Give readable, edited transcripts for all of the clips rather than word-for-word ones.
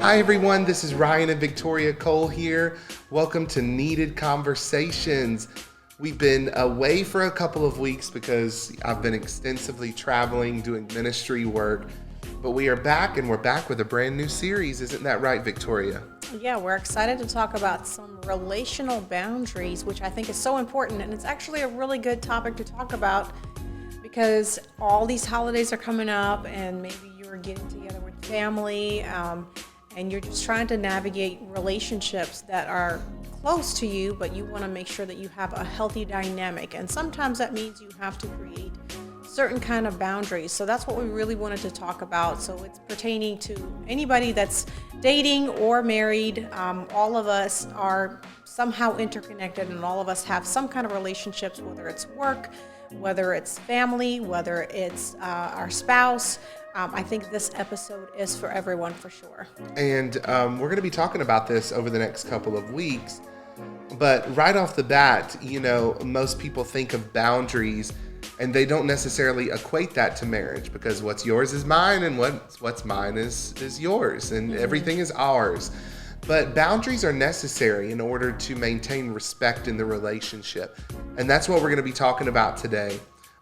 Hi everyone, this is Ryan and Victoria Cole here. Welcome to Needed Conversations. We've been away for a couple of weeks because I've been extensively traveling, doing ministry work, but we are back and we're back with a brand new series. Isn't that right, Victoria? Yeah, we're excited to talk about some relational boundaries, which I think is so important. And it's actually a really good topic to talk about because all these holidays are coming up and maybe you're getting together with family and you're just trying to navigate relationships that are close to you, but you want to make sure that you have a healthy dynamic. And sometimes that means you have to create certain kind of boundaries. So that's what we really wanted to talk about. So it's pertaining to anybody that's dating or married. All of us are somehow interconnected and all of us have some kind of relationships, whether it's work, whether it's family, whether it's our spouse. I think this episode is for everyone for sure. And we're going to be talking about this over the next couple of weeks. But right off the bat, most people think of boundaries and they don't necessarily equate that to marriage because what's yours is mine and what's mine is yours and everything is ours. But boundaries are necessary in order to maintain respect in the relationship. And that's what we're going to be talking about today.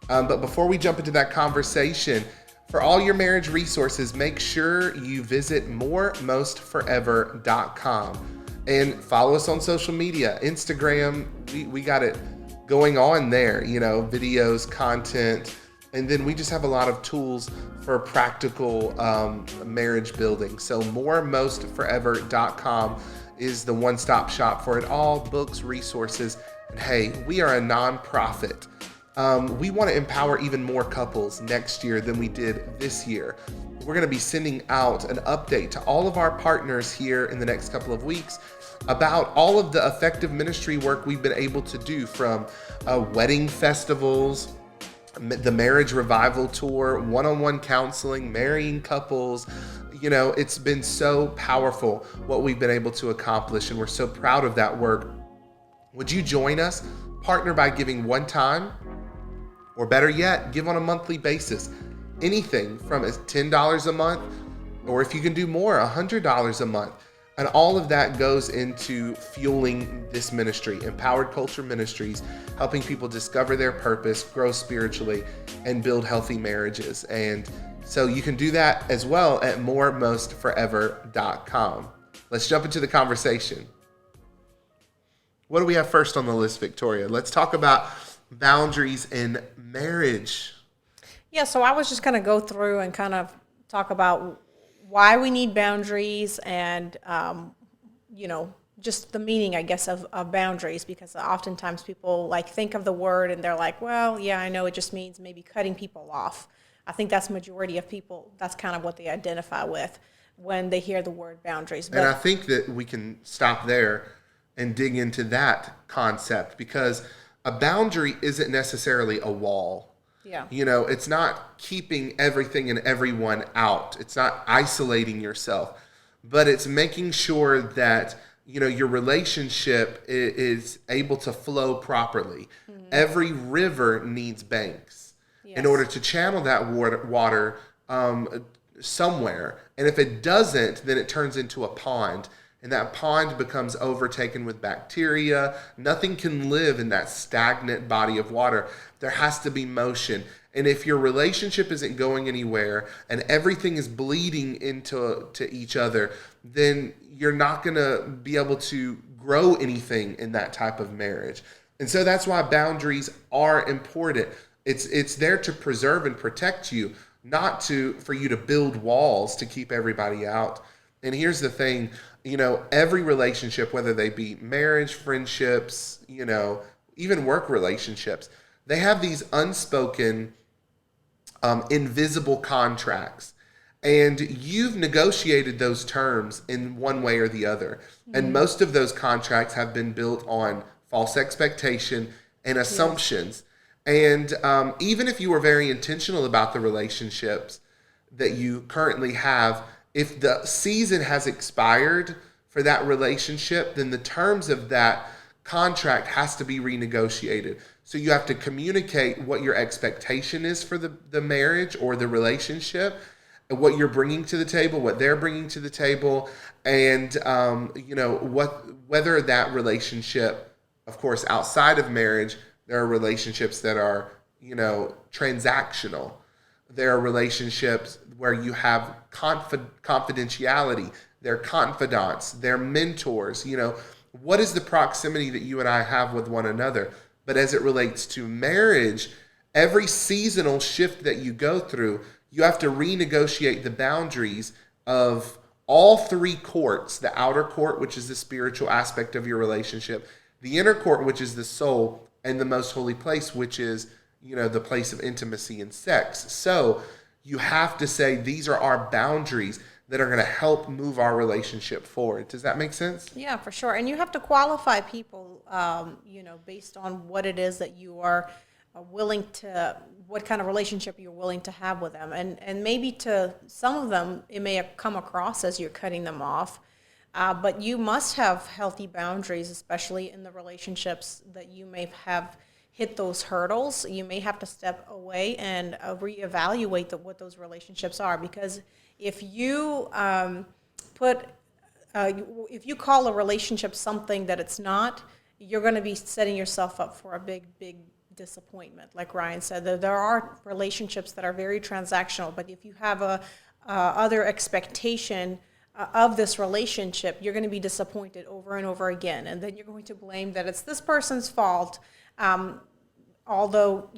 But before we jump into that conversation, for all your marriage resources, make sure you visit moremostforever.com and follow us on social media. Instagram, we got it going on there, videos, content, and then we just have a lot of tools for practical marriage building. So moremostforever.com is the one-stop shop for it all, books, resources, and hey, we are a nonprofit. We want to empower even more couples next year than we did this year. We're going to be sending out an update to all of our partners here in the next couple of weeks about all of the effective ministry work we've been able to do, from wedding festivals, the marriage revival tour, one-on-one counseling, marrying couples. It's been so powerful what we've been able to accomplish, and we're so proud of that work. Would you join us? Partner by giving one time, or better yet, give on a monthly basis. Anything from $10 a month, or if you can do more, $100 a month. And all of that goes into fueling this ministry, Empowered Culture Ministries, helping people discover their purpose, grow spiritually, and build healthy marriages. And so you can do that as well at moremostforever.com. Let's jump into the conversation. What do we have first on the list, Victoria? Let's talk about boundaries in marriage. Yeah, so I was just going to go through and kind of talk about why we need boundaries and, just the meaning, I guess, of boundaries, because oftentimes people think of the word and they're like, well, yeah, I know it just means maybe cutting people off. I think that's majority of people. That's kind of what they identify with when they hear the word boundaries. And I think that we can stop there and dig into that concept, because a boundary isn't necessarily a wall. Yeah. It's not keeping everything and everyone out. It's not isolating yourself, but it's making sure that, your relationship is able to flow properly. Mm-hmm. Every river needs banks in order to channel that water somewhere. And if it doesn't, then it turns into a pond. And that pond becomes overtaken with bacteria. Nothing can live in that stagnant body of water. There has to be motion. And if your relationship isn't going anywhere and everything is bleeding into each other, then you're not going to be able to grow anything in that type of marriage. And so that's why boundaries are important. It's there to preserve and protect you, not for you to build walls to keep everybody out. And here's the thing, every relationship, whether they be marriage, friendships, even work relationships, they have these unspoken, invisible contracts. And you've negotiated those terms in one way or the other. Mm-hmm. And most of those contracts have been built on false expectation and assumptions. Yes. And even if you were very intentional about the relationships that you currently have, if the season has expired for that relationship, then the terms of that contract has to be renegotiated. So you have to communicate what your expectation is for the marriage or the relationship. what you're bringing to the table, what they're bringing to the table, and whether that relationship, of course, outside of marriage, there are relationships that are transactional. There are relationships where you have confidentiality. They're confidants. They're mentors. What is the proximity that you and I have with one another? But as it relates to marriage, every seasonal shift that you go through, you have to renegotiate the boundaries of all three courts: the outer court, which is the spiritual aspect of your relationship; the inner court, which is the soul; and the most holy place, which is, the place of intimacy and sex. So you have to say, these are our boundaries that are going to help move our relationship forward. Does that make sense? Yeah, for sure. And you have to qualify people, based on what it is that you are what kind of relationship you're willing to have with them. And maybe to some of them, it may have come across as you're cutting them off. But you must have healthy boundaries, especially in the relationships that you may have hit those hurdles. You may have to step away and reevaluate what those relationships are. Because if you if you call a relationship something that it's not, you're going to be setting yourself up for a big disappointment. Like Ryan said, there are relationships that are very transactional, but if you have a other expectation of this relationship, you're going to be disappointed over and over again, and then you're going to blame that it's this person's fault. Although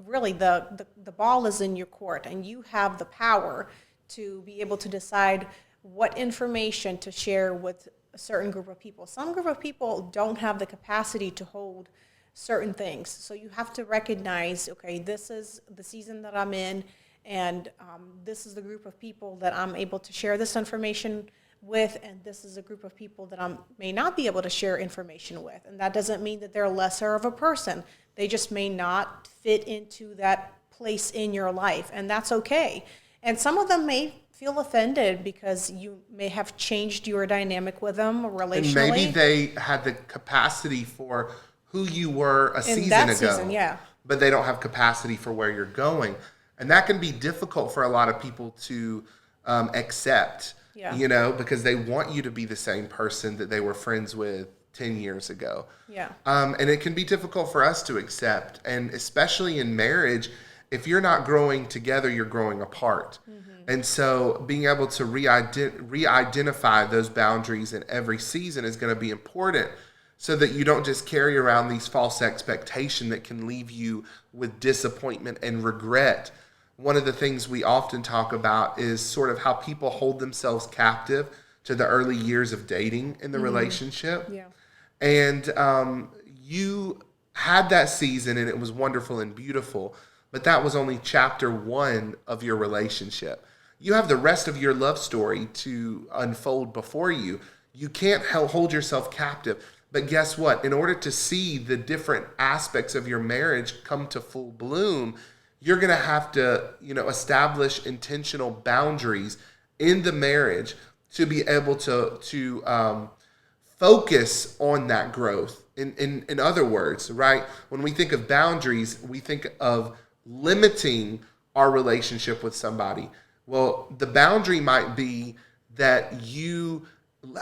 really the ball is in your court, and you have the power to be able to decide what information to share with a certain group of people. Some group of people don't have the capacity to hold certain things. So you have to recognize, okay, this is the season that I'm in, and this is the group of people that I'm able to share this information with, and this is a group of people that I may not be able to share information with. And that doesn't mean that they're lesser of a person. They just may not fit into that place in your life, and that's okay. And some of them may feel offended because you may have changed your dynamic with them relationally. And maybe they had the capacity for who you were a season ago, yeah. But they don't have capacity for where you're going. And that can be difficult for a lot of people to accept, because they want you to be the same person that they were friends with 10 years ago. Yeah. And it can be difficult for us to accept. And especially in marriage, if you're not growing together, you're growing apart. Mm-hmm. And so being able to re-identify those boundaries in every season is going to be important, so that you don't just carry around these false expectations that can leave you with disappointment and regret. One of the things we often talk about is sort of how people hold themselves captive to the early years of dating in the relationship. Yeah. And you had that season, and it was wonderful and beautiful, but that was only chapter 1 of your relationship. You have the rest of your love story to unfold before you. You can't hold yourself captive. But guess what? In order to see the different aspects of your marriage come to full bloom, you're going to have to, establish intentional boundaries in the marriage to be able to focus on that growth. In other words, right? When we think of boundaries, we think of limiting our relationship with somebody. Well, the boundary might be that you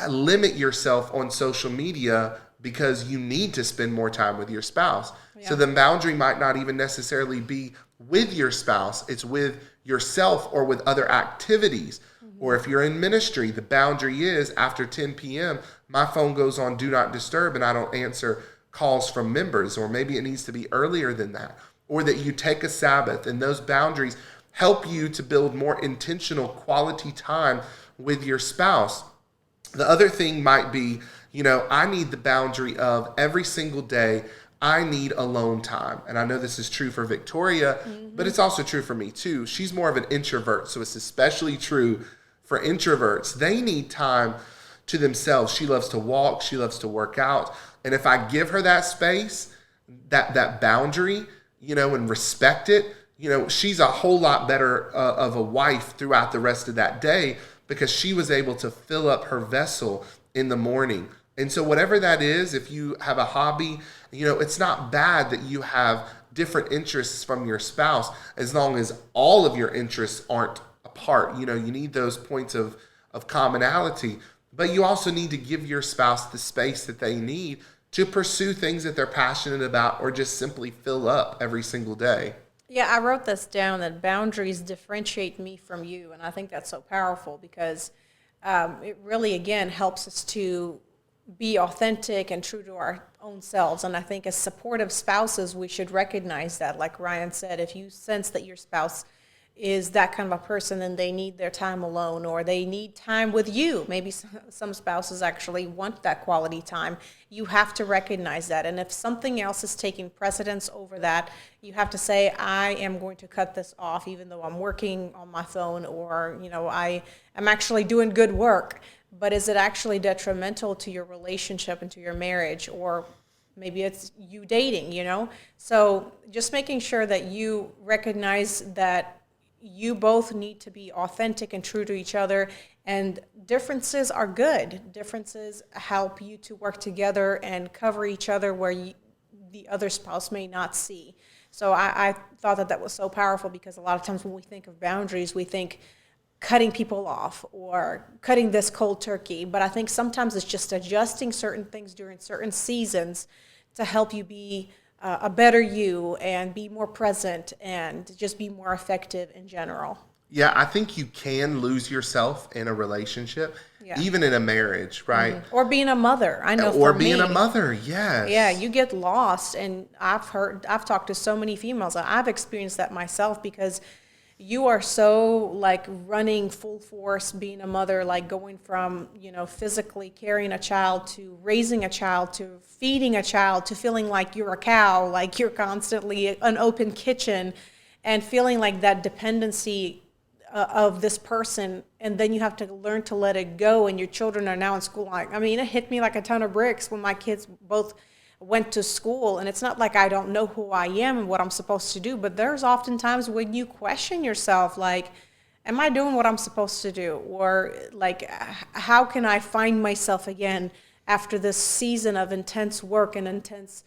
limit yourself on social media because you need to spend more time with your spouse. Yeah. So the boundary might not even necessarily be with your spouse. It's with yourself or with other activities. Mm-hmm. Or if you're in ministry, the boundary is after 10 p.m., my phone goes on do not disturb and I don't answer calls from members. Or maybe it needs to be earlier than that. Or that you take a Sabbath, and those boundaries help you to build more intentional quality time with your spouse. The other thing might be, I need the boundary of every single day, I need alone time. And I know this is true for Victoria, but it's also true for me too. She's more of an introvert, so it's especially true for introverts. They need time to themselves. She loves to walk, she loves to work out. And if I give her that space, that boundary, and respect it, she's a whole lot better of a wife throughout the rest of that day, because she was able to fill up her vessel in the morning. And so whatever that is, if you have a hobby, it's not bad that you have different interests from your spouse, as long as all of your interests aren't a apart. You know, you need those points of commonality, but you also need to give your spouse the space that they need to pursue things that they're passionate about or just simply fill up every single day. Yeah, I wrote this down that boundaries differentiate me from you. And I think that's so powerful because it really, again, helps us to be authentic and true to our own selves. And I think as supportive spouses, we should recognize that. Like Ryan said, if you sense that your spouse is that kind of a person and they need their time alone or they need time with you, maybe some spouses actually want that quality time, you have to recognize that. And if something else is taking precedence over that, you have to say, I am going to cut this off even though I'm working on my phone, or I am actually doing good work. But is it actually detrimental to your relationship and to your marriage? Or maybe it's you dating. So just making sure that you recognize that you both need to be authentic and true to each other, and differences are good. Differences help you to work together and cover each other where the other spouse may not see. So I thought that was so powerful, because a lot of times when we think of boundaries, we think cutting people off or cutting this cold turkey. But I think sometimes it's just adjusting certain things during certain seasons to help you be a better you and be more present and just be more effective in general. Yeah, I think you can lose yourself in a relationship, even in a marriage, right? Mm-hmm. Or being a mother. I know or for being me, a mother, yes. Yeah, you get lost. And I've talked to so many females. I've experienced that myself, because you are so like running full force being a mother, like going from, physically carrying a child to raising a child to feeding a child to feeling like you're a cow, like you're constantly an open kitchen, and feeling like that dependency of this person. And then you have to learn to let it go. And your children are now in school. It hit me like a ton of bricks when my kids both went to school, and it's not like I don't know who I am and what I'm supposed to do, but there's often times when you question yourself, like, am I doing what I'm supposed to do? Or like, how can I find myself again after this season of intense work and intense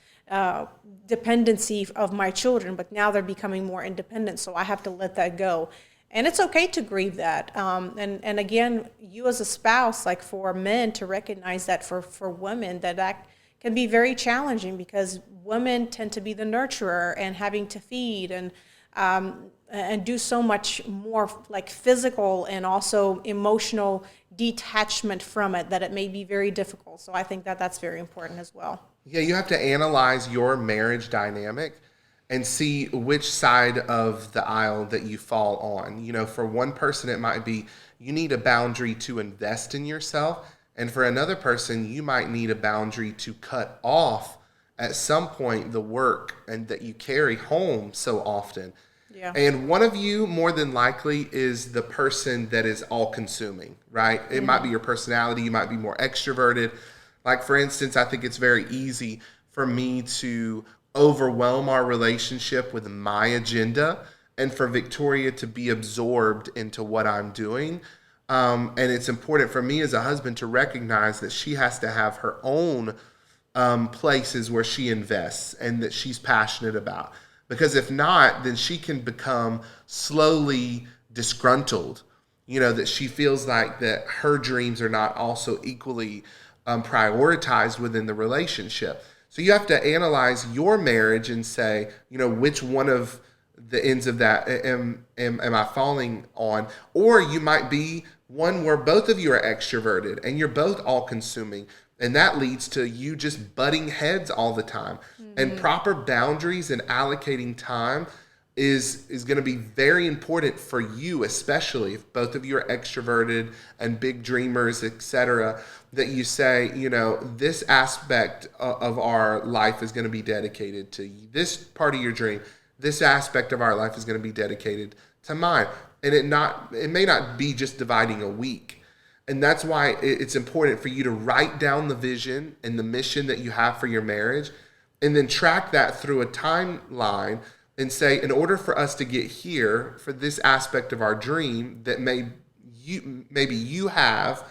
dependency of my children, but now they're becoming more independent, so I have to let that go. And it's okay to grieve that. And again, you as a spouse, like for men to recognize that for women, that can be very challenging, because women tend to be the nurturer and having to feed and do so much more like physical and also emotional detachment from it, that it may be very difficult. So I think that that's very important as well. Yeah, you have to analyze your marriage dynamic and see which side of the aisle that you fall on. For one person, it might be you need a boundary to invest in yourself. And for another person, you might need a boundary to cut off at some point the work and that you carry home so often. Yeah. And one of you, more than likely, is the person that is all consuming, right? It might be your personality. You might be more extroverted. Like, for instance, I think it's very easy for me to overwhelm our relationship with my agenda, and for Victoria to be absorbed into what I'm doing. And it's important for me as a husband to recognize that she has to have her own places where she invests and that she's passionate about. Because if not, then she can become slowly disgruntled, that she feels like that her dreams are not also equally prioritized within the relationship. So you have to analyze your marriage and say, which one of the ends of that am I falling on? Or you might be one where both of you are extroverted and you're both all consuming, and that leads to you just butting heads all the time. Mm-hmm. And proper boundaries and allocating time is going to be very important for you, especially if both of you are extroverted and big dreamers, etc., that you say, this aspect of our life is going to be dedicated to this part of your dream. This aspect of our life is going to be dedicated to mine. And it may not be just dividing a week. And that's why it's important for you to write down the vision and the mission that you have for your marriage, and then track that through a timeline and say, in order for us to get here, for this aspect of our dream that maybe you have,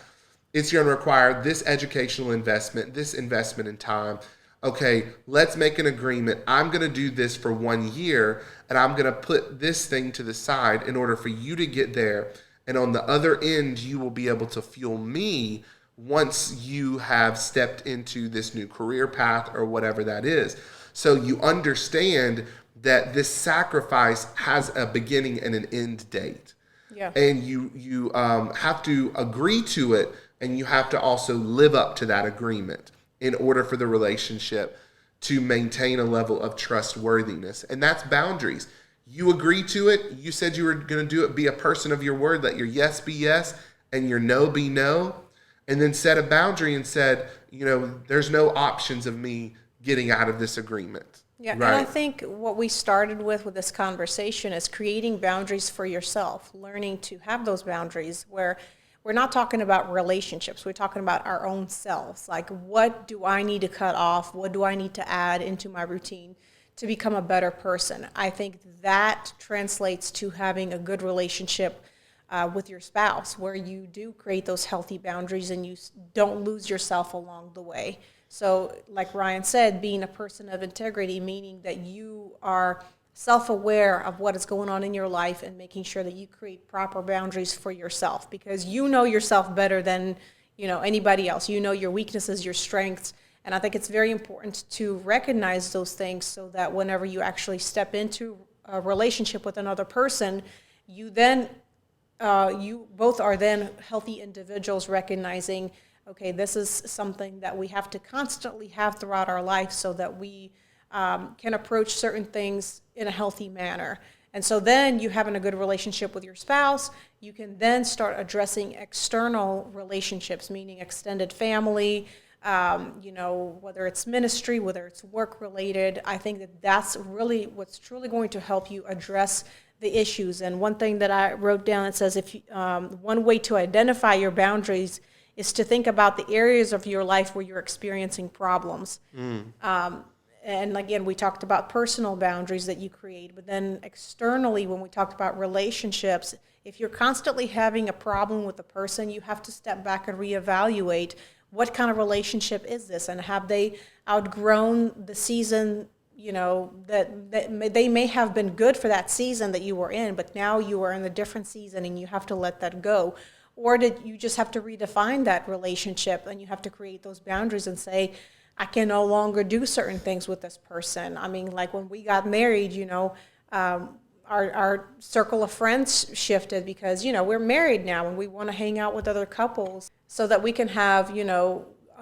it's going to require this educational investment, this investment in time. okay, let's make an agreement. I'm going to do this for 1 year, and I'm going to put this thing to the side in order for you to get there. And on the other end, you will be able to fuel me once you have stepped into this new career path or whatever that is. So you understand that this sacrifice has a beginning and an end date. Yeah. And you have to agree to it, and you have to also live up to that agreement in order for the relationship to maintain a level of trustworthiness. And that's boundaries. You agree to it. You said you were going to do it. Be a person of your word. Let your yes be yes and your no be no. And then set a boundary and said, there's no options of me getting out of this agreement. Yeah, right. And I think what we started with this conversation is creating boundaries for yourself, learning to have those boundaries where we're not talking about relationships. We're talking about our own selves. Like, what do I need to cut off? What do I need to add into my routine to become a better person? I think that translates to having a good relationship with your spouse, where you do create those healthy boundaries and you don't lose yourself along the way. So like Ryan said, being a person of integrity, meaning that you are self-aware of what is going on in your life and making sure that you create proper boundaries for yourself, because you know yourself better than anybody else. You know your weaknesses, your strengths, and I think it's very important to recognize those things so that whenever you actually step into a relationship with another person, you both are then healthy individuals, recognizing, okay, this is something that we have to constantly have throughout our life so that we can approach certain things in a healthy manner. And so then you having a good relationship with your spouse, you can then start addressing external relationships, meaning extended family, whether it's ministry, whether it's work related. I think that that's really what's truly going to help you address the issues. And one thing that I wrote down, it says, one way to identify your boundaries is to think about the areas of your life where you're experiencing problems. And again, we talked about personal boundaries that you create, but then externally, when we talked about relationships, if you're constantly having a problem with a person, you have to step back and reevaluate what kind of relationship is this, and have they outgrown the season, that they may have been good for that season that you were in, but now you are in a different season and you have to let that go. Or did you just have to redefine that relationship and you have to create those boundaries and say, I can no longer do certain things with this person. I mean, like when we got married, our circle of friends shifted because, we're married now and we want to hang out with other couples so that we can have,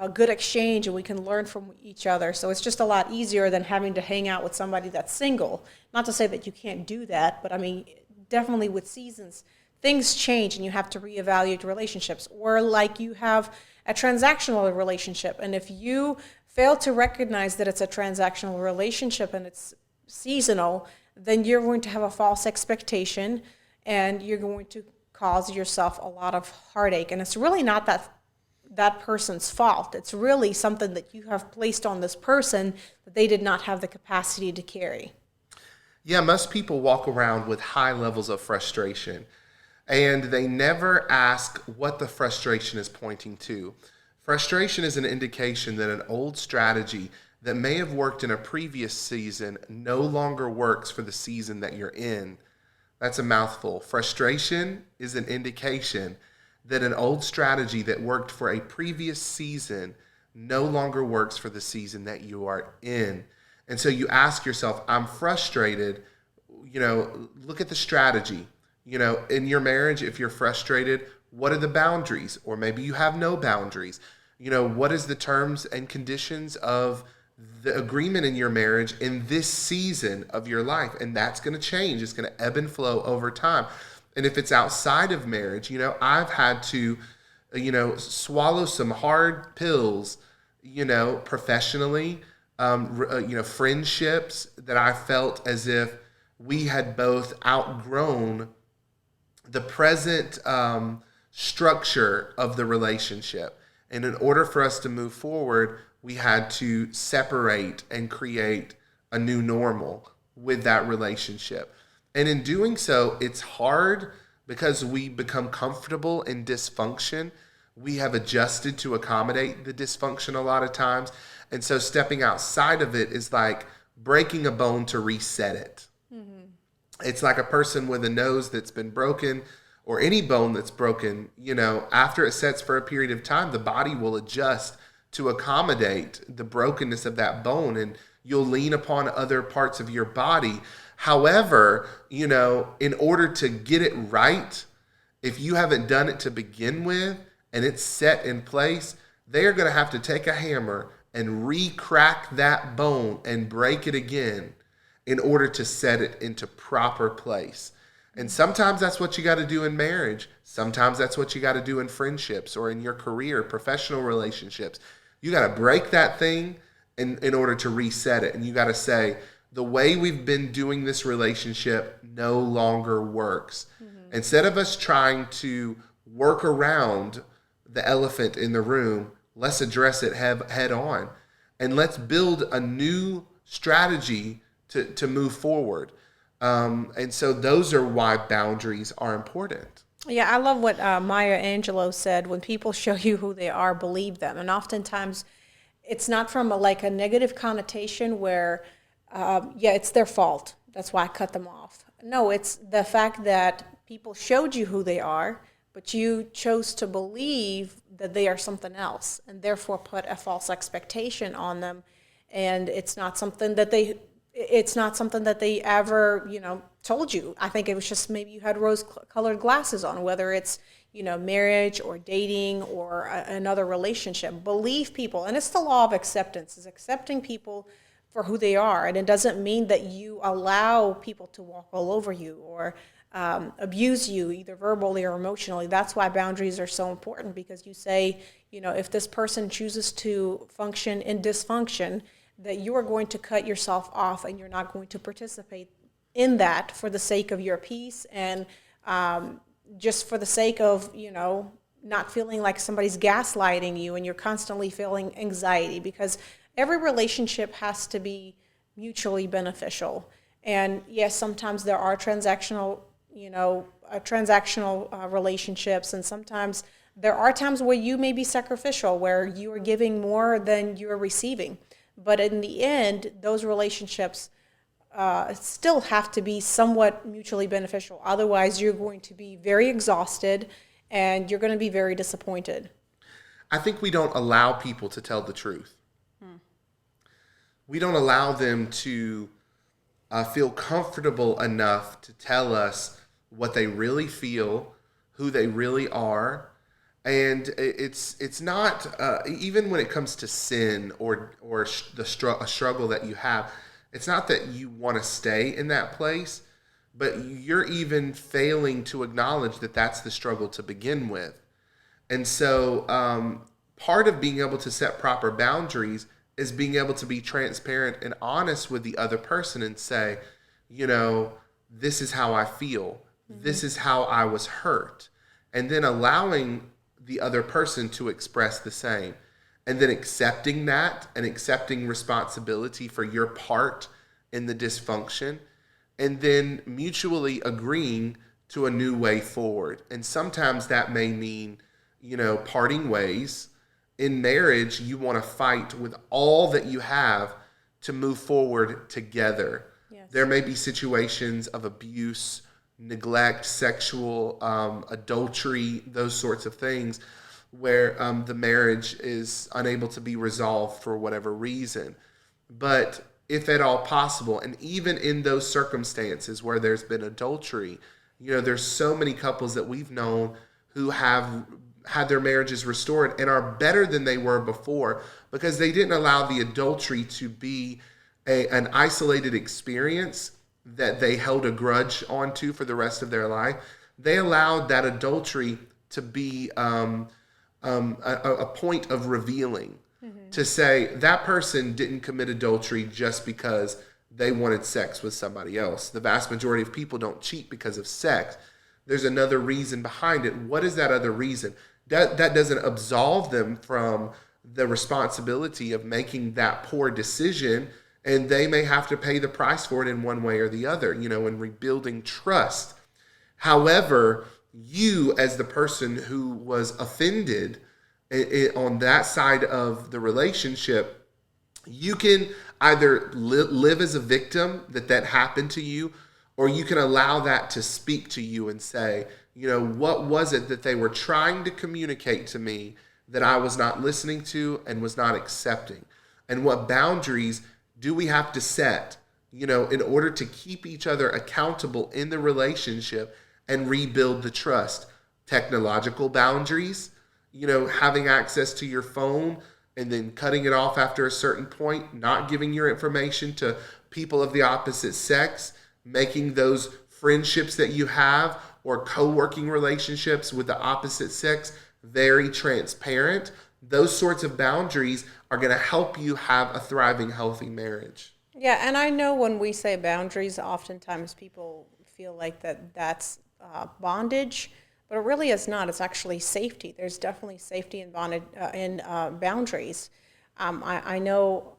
a good exchange and we can learn from each other. So it's just a lot easier than having to hang out with somebody that's single. Not to say that you can't do that, but I mean, definitely with seasons, things change and you have to reevaluate relationships. Or like you have a transactional relationship, and if you fail to recognize that it's a transactional relationship and it's seasonal, then you're going to have a false expectation and you're going to cause yourself a lot of heartache. And it's really not that person's fault. It's really something that you have placed on this person that they did not have the capacity to carry. Yeah, most people walk around with high levels of frustration, and they never ask what the frustration is pointing to. Frustration is an indication that an old strategy that may have worked in a previous season no longer works for the season that you're in. That's a mouthful. Frustration is an indication that an old strategy that worked for a previous season no longer works for the season that you are in. And so you ask yourself, I'm frustrated, look at the strategy. In your marriage, if you're frustrated, what are the boundaries? Or maybe you have no boundaries. What is the terms and conditions of the agreement in your marriage in this season of your life? And that's going to change. It's going to ebb and flow over time. And if it's outside of marriage, I've had to, swallow some hard pills, professionally, friendships that I felt as if we had both outgrown the present structure of the relationship. And in order for us to move forward, we had to separate and create a new normal with that relationship. And in doing so, it's hard because we become comfortable in dysfunction. We have adjusted to accommodate the dysfunction a lot of times. And so stepping outside of it is like breaking a bone to reset it. It's like a person with a nose that's been broken or any bone that's broken, after it sets for a period of time, the body will adjust to accommodate the brokenness of that bone, and you'll lean upon other parts of your body. However, in order to get it right, if you haven't done it to begin with and it's set in place, they are going to have to take a hammer and re-crack that bone and break it again in order to set it into proper place. And sometimes that's what you got to do in marriage. Sometimes that's what you got to do in friendships or in your career, professional relationships. You got to break that thing in order to reset it. And you got to say, the way we've been doing this relationship no longer works. Instead of us trying to work around the elephant in the room, let's address it head on. And let's build a new strategy to move forward. And so those are why boundaries are important. Yeah, I love what Maya Angelou said. When people show you who they are, believe them. And oftentimes, it's not from a negative connotation where, it's their fault. That's why I cut them off. No, it's the fact that people showed you who they are, but you chose to believe that they are something else, and therefore put a false expectation on them. And it's not something that they ever, told you. I think it was just maybe you had rose-colored glasses on, whether it's, marriage or dating or another relationship. Believe people, and it's the law of acceptance, is accepting people for who they are. And it doesn't mean that you allow people to walk all over you or abuse you, either verbally or emotionally. That's why boundaries are so important, because you say, if this person chooses to function in dysfunction, that you are going to cut yourself off and you're not going to participate in that for the sake of your peace and just for the sake of, not feeling like somebody's gaslighting you and you're constantly feeling anxiety, because every relationship has to be mutually beneficial. And yes, sometimes there are transactional relationships, and sometimes there are times where you may be sacrificial, where you are giving more than you're receiving. But in the end, those relationships still have to be somewhat mutually beneficial. Otherwise, you're going to be very exhausted and you're going to be very disappointed. I think we don't allow people to tell the truth. We don't allow them to feel comfortable enough to tell us what they really feel, who they really are. And it's not, even when it comes to sin or a struggle that you have, it's not that you want to stay in that place, but you're even failing to acknowledge that that's the struggle to begin with. And so part of being able to set proper boundaries is being able to be transparent and honest with the other person and say, this is how I feel. This is how I was hurt. And then allowing the other person to express the same. And then accepting that and accepting responsibility for your part in the dysfunction. And then mutually agreeing to a new way forward. And sometimes that may mean, parting ways. In marriage, you want to fight with all that you have to move forward together. Yes. There may be situations of abuse, neglect, sexual adultery, those sorts of things, where the marriage is unable to be resolved for whatever reason. But if at all possible, and even in those circumstances where there's been adultery, there's so many couples that we've known who have had their marriages restored and are better than they were before, because they didn't allow the adultery to be an isolated experience that they held a grudge onto for the rest of their life. They allowed that adultery to be a point of revealing, to say that person didn't commit adultery just because they wanted sex with somebody else. The vast majority of people don't cheat because of sex. There's another reason behind it. What is that other reason? That doesn't absolve them from the responsibility of making that poor decision, and they may have to pay the price for it in one way or the other, in rebuilding trust. However, you as the person who was offended on that side of the relationship, You can either live as a victim that happened to you, or you can allow that to speak to you and say, what was it that they were trying to communicate to me that I was not listening to and was not accepting? And what boundaries do we have to set, in order to keep each other accountable in the relationship and rebuild the trust? Technological boundaries, having access to your phone and then cutting it off after a certain point, not giving your information to people of the opposite sex, making those friendships that you have or co-working relationships with the opposite sex very transparent. Those sorts of boundaries are going to help you have a thriving, healthy marriage. Yeah, and I know when we say boundaries, oftentimes people feel like that's bondage, but it really is not. It's actually safety. There's definitely safety in bondage in boundaries. I know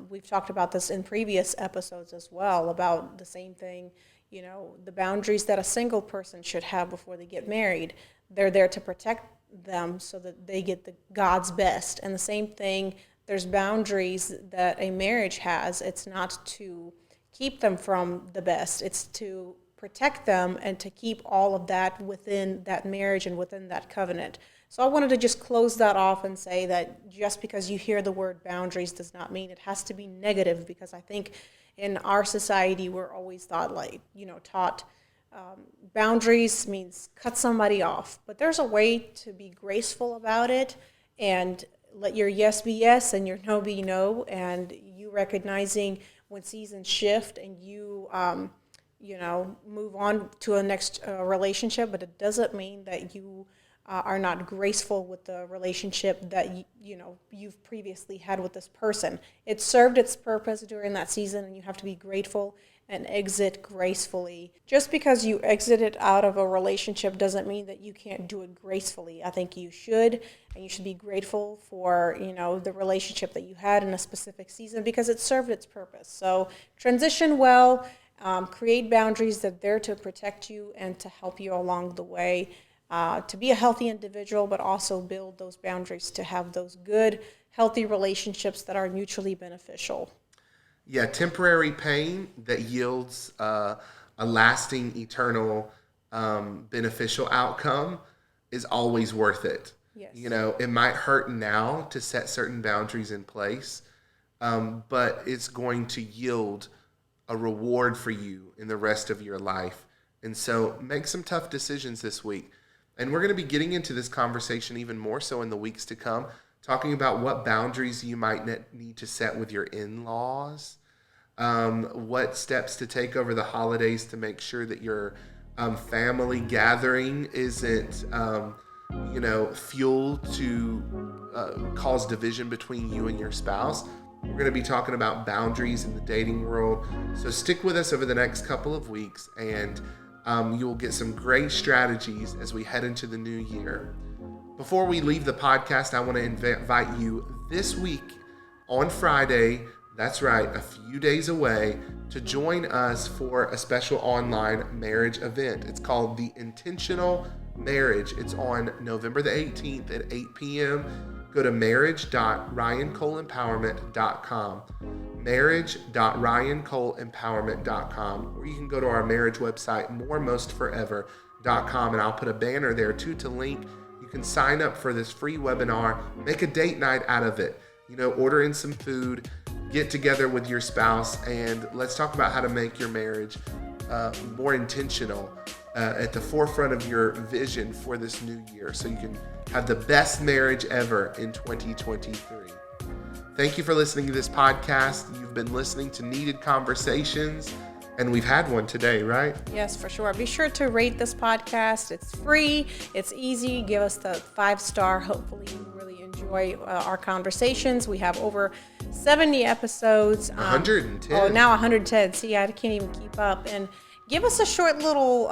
we've talked about this in previous episodes as well, about the same thing. The boundaries that a single person should have before they get married. They're there to protect them so that they get God's best. And the same thing, there's boundaries that a marriage has. It's not to keep them from the best. It's to protect them and to keep all of that within that marriage and within that covenant. So I wanted to just close that off and say that just because you hear the word boundaries does not mean it has to be negative, because I think in our society we're always taught boundaries means cut somebody off. But there's a way to be graceful about it and let your yes be yes and your no be no, and you recognizing when seasons shift and you move on to a next relationship, but it doesn't mean that you are not graceful with the relationship that you've previously had with this person. It served its purpose during that season, and you have to be grateful and exit gracefully. Just because you exited out of a relationship doesn't mean that you can't do it gracefully. I think you should, and you should be grateful for the relationship that you had in a specific season because it served its purpose. So transition well. Create boundaries that are there to protect you and to help you along the way, to be a healthy individual, but also build those boundaries to have those good, healthy relationships that are mutually beneficial. Yeah, temporary pain that yields a lasting, eternal, beneficial outcome is always worth it. Yes. It might hurt now to set certain boundaries in place, but it's going to yield a reward for you in the rest of your life. And so make some tough decisions this week. And we're going to be getting into this conversation even more so in the weeks to come, talking about what boundaries you might need to set with your in-laws, what steps to take over the holidays to make sure that your family gathering isn't, fuel to cause division between you and your spouse. We're going to be talking about boundaries in the dating world. So stick with us over the next couple of weeks, and you will get some great strategies as we head into the new year. Before we leave the podcast, I want to invite you this week on Friday, that's right, a few days away, to join us for a special online marriage event. It's called The Intentional Marriage. It's on November the 18th at 8 p.m. Go to marriage.ryancoleempowerment.com, marriage.ryancoleempowerment.com, or you can go to our marriage website, moremostforever.com, and I'll put a banner there too to link. You can sign up for this free webinar, make a date night out of it, order in some food, get together with your spouse, and let's talk about how to make your marriage more intentional, at the forefront of your vision for this new year, so you can have the best marriage ever in 2023. Thank you for listening to this podcast. You've been listening to Needed Conversations, and we've had one today, right? Yes, for sure. Be sure to rate this podcast. It's free. It's easy. Give us the 5-star. Hopefully you really enjoy our conversations. We have over 70 episodes. 110. Oh, now 110. See, I can't even keep up. And give us a short little,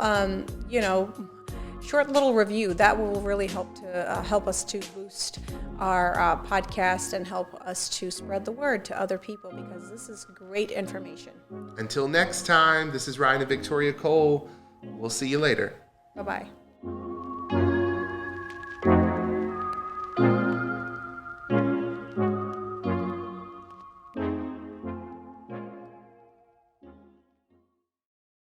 review. That will really help us to boost our podcast and help us to spread the word to other people, because this is great information. Until next time, this is Ryan and Victoria Cole. We'll see you later. Bye-bye.